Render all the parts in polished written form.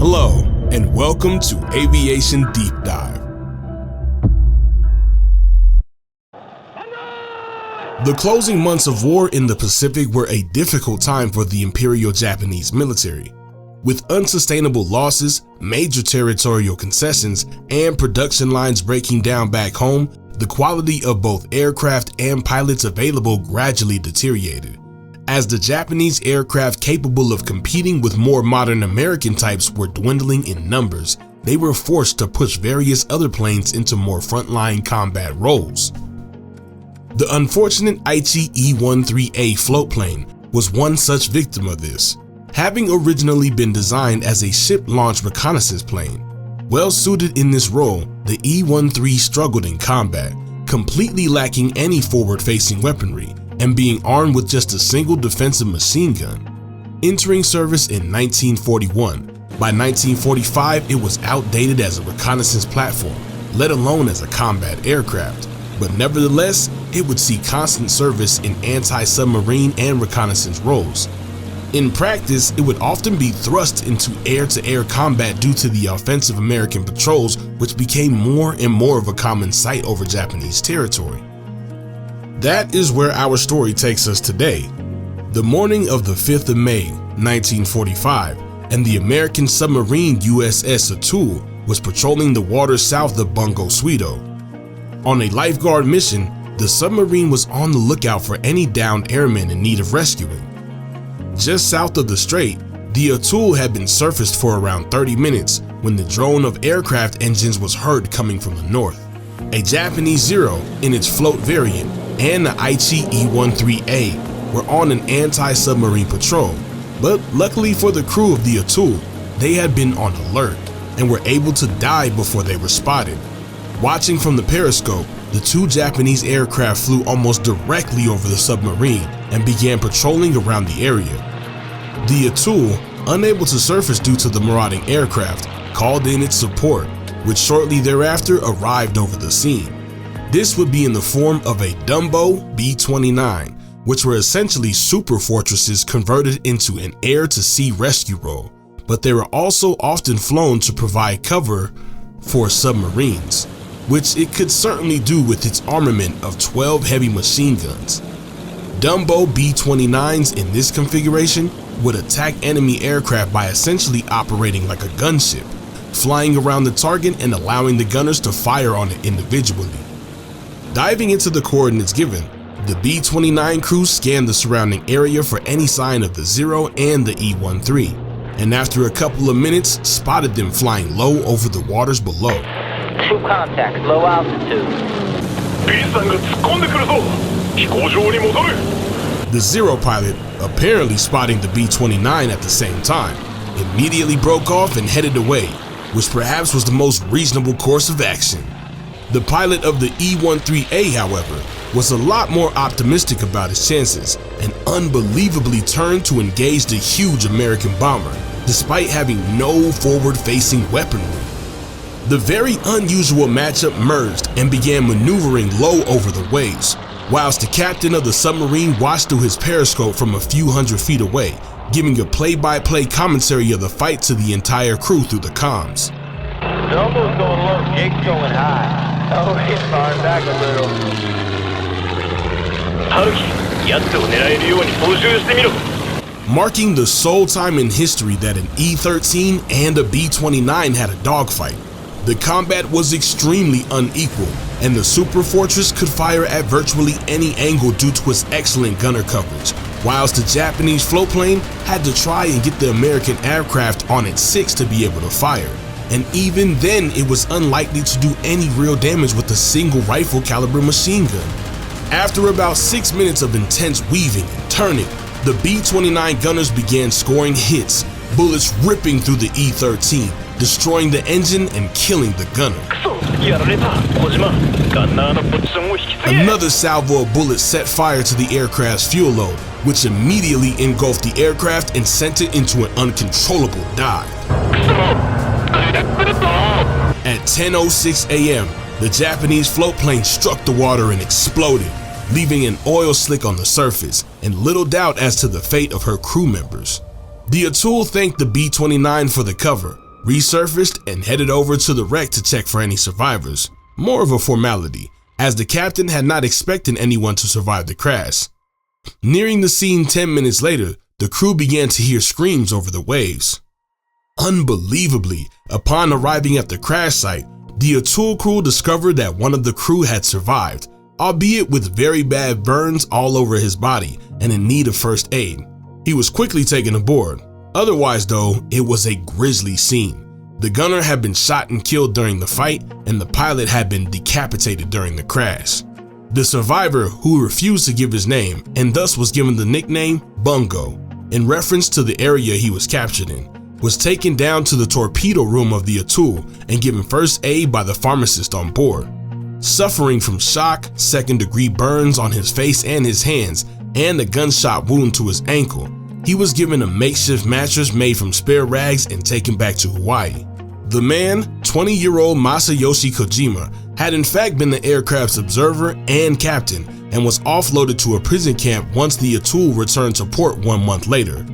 Hello, and welcome to Aviation Deep Dive. The closing months of war in the Pacific were a difficult time for the Imperial Japanese military. With unsustainable losses, major territorial concessions, and production lines breaking down back home, the quality of both aircraft and pilots available gradually deteriorated. As the Japanese aircraft capable of competing with more modern American types were dwindling in numbers, they were forced to push various other planes into more frontline combat roles. The unfortunate Aichi E-13A floatplane was one such victim of this, having originally been designed as a ship-launched reconnaissance plane. Well suited in this role, the E-13 struggled in combat, completely lacking any forward-facing weaponry and being armed with just a single defensive machine gun. Entering service in 1941, by 1945 it was outdated as a reconnaissance platform, let alone as a combat aircraft, but nevertheless, it would see constant service in anti-submarine and reconnaissance roles. In practice, it would often be thrust into air-to-air combat due to the offensive American patrols, which became more and more of a common sight over Japanese territory. That is where our story takes us today. The morning of the 5th of May, 1945, and the American submarine USS Atul was patrolling the waters south of Bungo, Sweden. On a lifeguard mission, the submarine was on the lookout for any downed airmen in need of rescuing. Just south of the strait, the Atul had been surfaced for around 30 minutes when the drone of aircraft engines was heard coming from the north. A Japanese Zero in its float variant and the Aichi E-13A were on an anti-submarine patrol, but luckily for the crew of the Atul, they had been on alert and were able to dive before they were spotted. Watching from the periscope, the two Japanese aircraft flew almost directly over the submarine and began patrolling around the area. The Atul, unable to surface due to the marauding aircraft, called in its support, which shortly thereafter arrived over the scene. This would be in the form of a Dumbo B-29, which were essentially superfortresses converted into an air-to-sea rescue role, but they were also often flown to provide cover for submarines, which it could certainly do with its armament of 12 heavy machine guns. Dumbo B-29s in this configuration would attack enemy aircraft by essentially operating like a gunship, flying around the target and allowing the gunners to fire on it individually. Diving into the coordinates given, the B-29 crew scanned the surrounding area for any sign of the Zero and the E-13, and after a couple of minutes spotted them flying low over the waters below. Two contacts, low altitude. The Zero pilot, apparently spotting the B-29 at the same time, immediately broke off and headed away, which perhaps was the most reasonable course of action. The pilot of the E-13A, however, was a lot more optimistic about his chances and unbelievably turned to engage the huge American bomber, despite having no forward-facing weaponry. The very unusual matchup merged and began maneuvering low over the waves, whilst the captain of the submarine watched through his periscope from a few hundred feet away, giving a play-by-play commentary of the fight to the entire crew through the comms. Dumbo's going low, Jake's going high. Oh, he's firing back a little. Marking the sole time in history that an E-13 and a B-29 had a dogfight, the combat was extremely unequal, and the Superfortress could fire at virtually any angle due to its excellent gunner coverage, whilst the Japanese floatplane had to try and get the American aircraft on its six to be able to fire. And even then, it was unlikely to do any real damage with a single rifle caliber machine gun. After about 6 minutes of intense weaving and turning, the B-29 gunners began scoring hits, bullets ripping through the E-13, destroying the engine and killing the gunner. Another salvo of bullets set fire to the aircraft's fuel load, which immediately engulfed the aircraft and sent it into an uncontrollable dive. At 10:06 a.m., the Japanese floatplane struck the water and exploded, leaving an oil slick on the surface and little doubt as to the fate of her crew members. The Atul thanked the B-29 for the cover, resurfaced and headed over to the wreck to check for any survivors. More of a formality, as the captain had not expected anyone to survive the crash. Nearing the scene 10 minutes later, the crew began to hear screams over the waves. Unbelievably, upon arriving at the crash site, the Atul crew discovered that one of the crew had survived, albeit with very bad burns all over his body and in need of first aid. He was quickly taken aboard. Otherwise though, it was a grisly scene. The gunner had been shot and killed during the fight, and the pilot had been decapitated during the crash. The survivor, who refused to give his name and thus was given the nickname Bungo, in reference to the area he was captured in, was taken down to the torpedo room of the Atul and given first aid by the pharmacist on board. Suffering from shock, second-degree burns on his face and his hands, and a gunshot wound to his ankle, he was given a makeshift mattress made from spare rags and taken back to Hawaii. The man, 20-year-old Masayoshi Kojima, had in fact been the aircraft's observer and captain and was offloaded to a prison camp once the Atul returned to port 1 month later.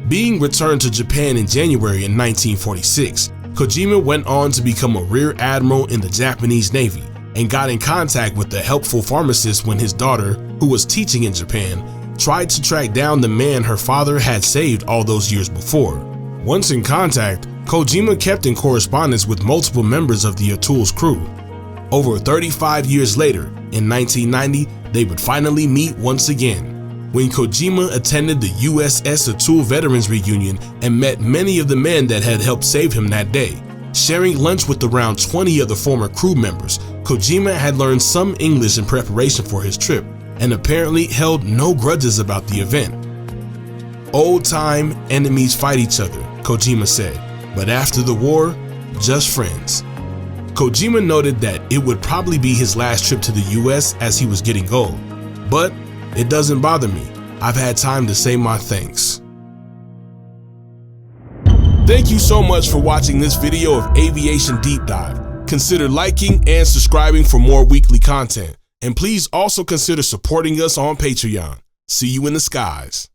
Being returned to Japan in January in 1946, Kojima went on to become a rear admiral in the Japanese Navy and got in contact with the helpful pharmacist when his daughter, who was teaching in Japan, tried to track down the man her father had saved all those years before. Once in contact, Kojima kept in correspondence with multiple members of the Atul's crew. Over 35 years later, in 1990, they would finally meet once again, when Kojima attended the USS Atul Veterans Reunion and met many of the men that had helped save him that day. Sharing lunch with around 20 of the former crew members, Kojima had learned some English in preparation for his trip, and apparently held no grudges about the event. Old time enemies fight each other, Kojima said, but after the war, just friends. Kojima noted that it would probably be his last trip to the US as he was getting old, but it doesn't bother me. I've had time to say my thanks. Thank you so much for watching this video of Aviation Deep Dive. Consider liking and subscribing for more weekly content. And please also consider supporting us on Patreon. See you in the skies.